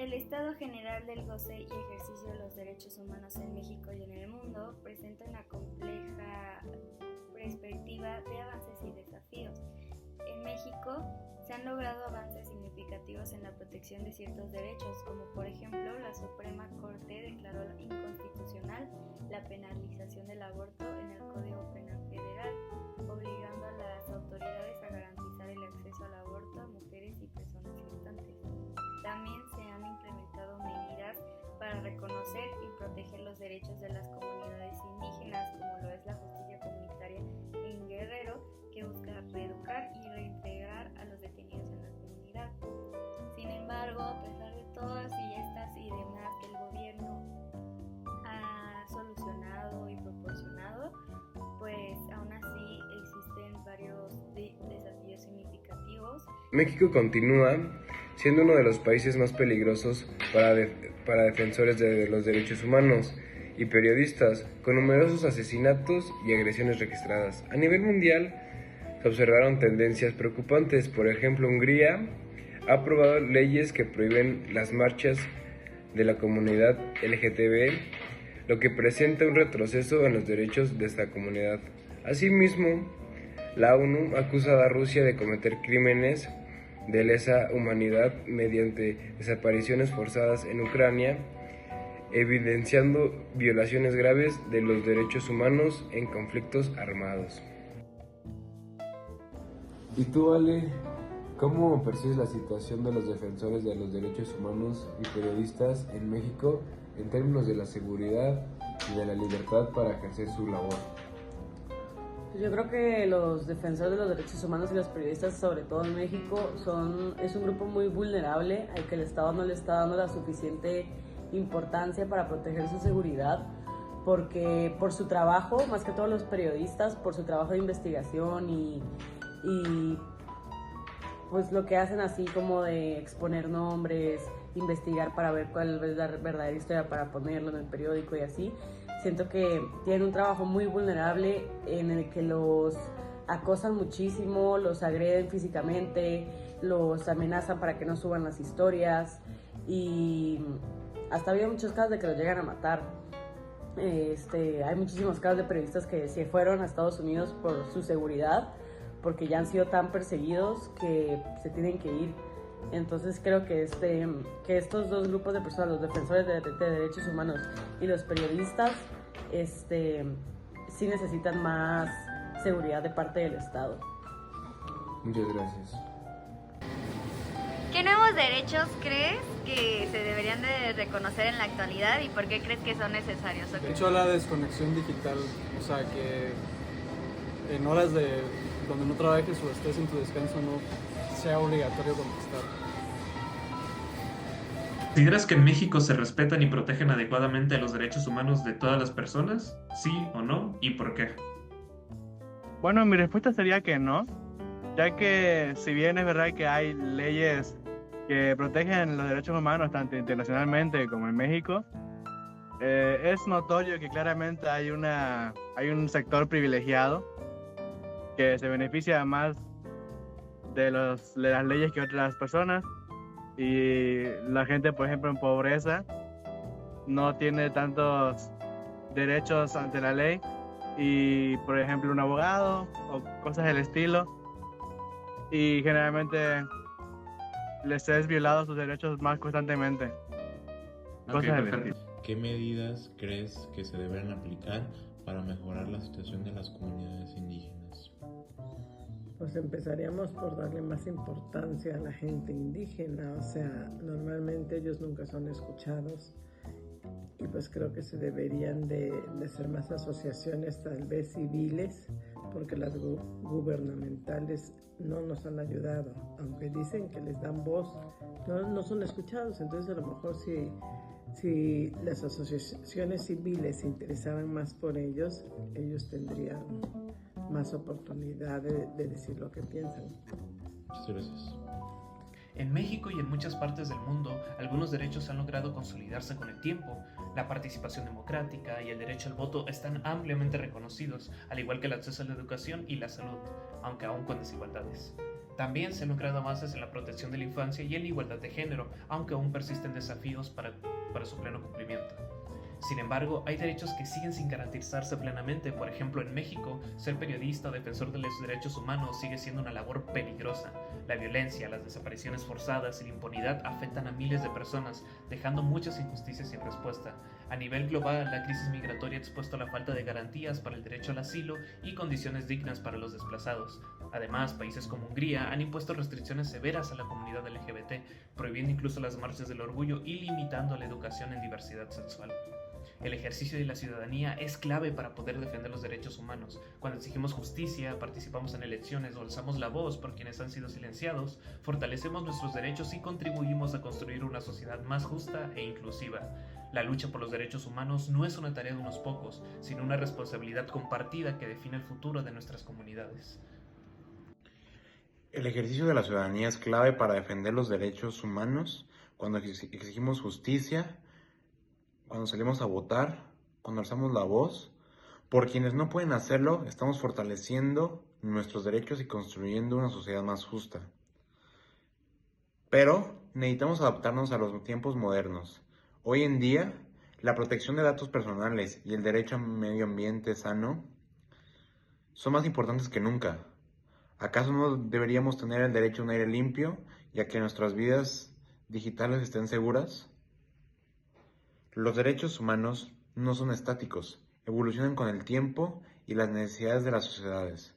El estado general del goce y ejercicio de los derechos humanos en México y en el mundo presenta una compleja perspectiva de avances y desafíos. En México se han logrado avances significativos en la protección de ciertos derechos, como por ejemplo la Suprema Corte declaró inconstitucional la penalización del aborto en el Código Penal Federal, obligando a las autoridades a garantizar el acceso al aborto a mujeres y personas gestantes. También se han implementado medidas para reconocer y proteger los derechos de las comunidades indígenas, como lo es la justicia comunitaria en Guerrero, que busca reeducar y reintegrar a los detenidos en la comunidad. Sin embargo, a pesar de todas estas y demás que el gobierno ha solucionado y proporcionado, pues aún así existen varios desafíos significativos. México continúa siendo uno de los países más peligrosos para defensores de los derechos humanos y periodistas, con numerosos asesinatos y agresiones registradas. A nivel mundial se observaron tendencias preocupantes. Por ejemplo, Hungría ha aprobado leyes que prohíben las marchas de la comunidad LGTB, lo que presenta un retroceso en los derechos de esta comunidad. Asimismo, la ONU acusa a Rusia de cometer crímenes de lesa humanidad mediante desapariciones forzadas en Ucrania, evidenciando violaciones graves de los derechos humanos en conflictos armados. ¿Y tú, Ale, cómo percibes la situación de los defensores de los derechos humanos y periodistas en México en términos de la seguridad y de la libertad para ejercer su labor? Yo creo que los defensores de los derechos humanos y los periodistas, sobre todo en México, es un grupo muy vulnerable al que el Estado no le está dando la suficiente importancia para proteger su seguridad, porque por su trabajo, más que todos los periodistas, por su trabajo de investigación y pues lo que hacen así como de exponer nombres, investigar para ver cuál es la verdadera historia para ponerlo en el periódico y así. Siento que tienen un trabajo muy vulnerable en el que los acosan muchísimo, los agreden físicamente, los amenazan para que no suban las historias y hasta había muchos casos de que los llegan a matar. Hay muchísimos casos de periodistas que se fueron a Estados Unidos por su seguridad, porque ya han sido tan perseguidos que se tienen que ir. Entonces creo que estos dos grupos de personas, los defensores de derechos humanos y los periodistas, sí necesitan más seguridad de parte del Estado. Muchas gracias. ¿Qué nuevos derechos crees que se deberían de reconocer en la actualidad y por qué crees que son necesarios? De hecho, la desconexión digital, o sea, que en horas donde no trabajes o estés en tu descanso no sea obligatorio contestar. ¿Consideras que en México se respetan y protegen adecuadamente los derechos humanos de todas las personas? ¿Sí o no? ¿Y por qué? Bueno, mi respuesta sería que no, ya que si bien es verdad que hay leyes que protegen los derechos humanos tanto internacionalmente como en México, es notorio que claramente hay un sector privilegiado que se beneficia más de las leyes que otras personas, y la gente, por ejemplo, en pobreza no tiene tantos derechos ante la ley, y por ejemplo un abogado o cosas del estilo, y generalmente les es violado sus derechos más constantemente. Okay, perfecto. ¿Qué medidas crees que se deberán aplicar para mejorar la situación de las comunidades indígenas? Pues empezaríamos por darle más importancia a la gente indígena, o sea, normalmente ellos nunca son escuchados, y pues creo que se deberían de hacer más asociaciones tal vez civiles, porque las gubernamentales no nos han ayudado, aunque dicen que les dan voz, no son escuchados. Entonces a lo mejor si las asociaciones civiles se interesaran más por ellos tendrían más oportunidad de decir lo que piensan. Muchas gracias. En México y en muchas partes del mundo, algunos derechos han logrado consolidarse con el tiempo. La participación democrática y el derecho al voto están ampliamente reconocidos, al igual que el acceso a la educación y la salud, aunque aún con desigualdades. También se han logrado avances en la protección de la infancia y en la igualdad de género, aunque aún persisten desafíos para su pleno cumplimiento. Sin embargo, hay derechos que siguen sin garantizarse plenamente. Por ejemplo, en México, ser periodista o defensor de los derechos humanos sigue siendo una labor peligrosa. La violencia, las desapariciones forzadas y la impunidad afectan a miles de personas, dejando muchas injusticias sin respuesta. A nivel global, la crisis migratoria ha expuesto la falta de garantías para el derecho al asilo y condiciones dignas para los desplazados. Además, países como Hungría han impuesto restricciones severas a la comunidad LGBT, prohibiendo incluso las marchas del orgullo y limitando la educación en diversidad sexual. El ejercicio de la ciudadanía es clave para poder defender los derechos humanos. Cuando exigimos justicia, participamos en elecciones o alzamos la voz por quienes han sido silenciados, fortalecemos nuestros derechos y contribuimos a construir una sociedad más justa e inclusiva. La lucha por los derechos humanos no es una tarea de unos pocos, sino una responsabilidad compartida que define el futuro de nuestras comunidades. El ejercicio de la ciudadanía es clave para defender los derechos humanos cuando exigimos justicia, cuando salimos a votar, cuando alzamos la voz. Por quienes no pueden hacerlo, estamos fortaleciendo nuestros derechos y construyendo una sociedad más justa. Pero necesitamos adaptarnos a los tiempos modernos. Hoy en día, la protección de datos personales y el derecho a medio ambiente sano son más importantes que nunca. ¿Acaso no deberíamos tener el derecho a un aire limpio y a que nuestras vidas digitales estén seguras? Los derechos humanos no son estáticos, evolucionan con el tiempo y las necesidades de las sociedades.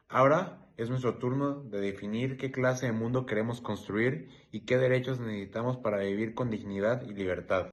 Ahora es nuestro turno de definir qué clase de mundo queremos construir y qué derechos necesitamos para vivir con dignidad y libertad.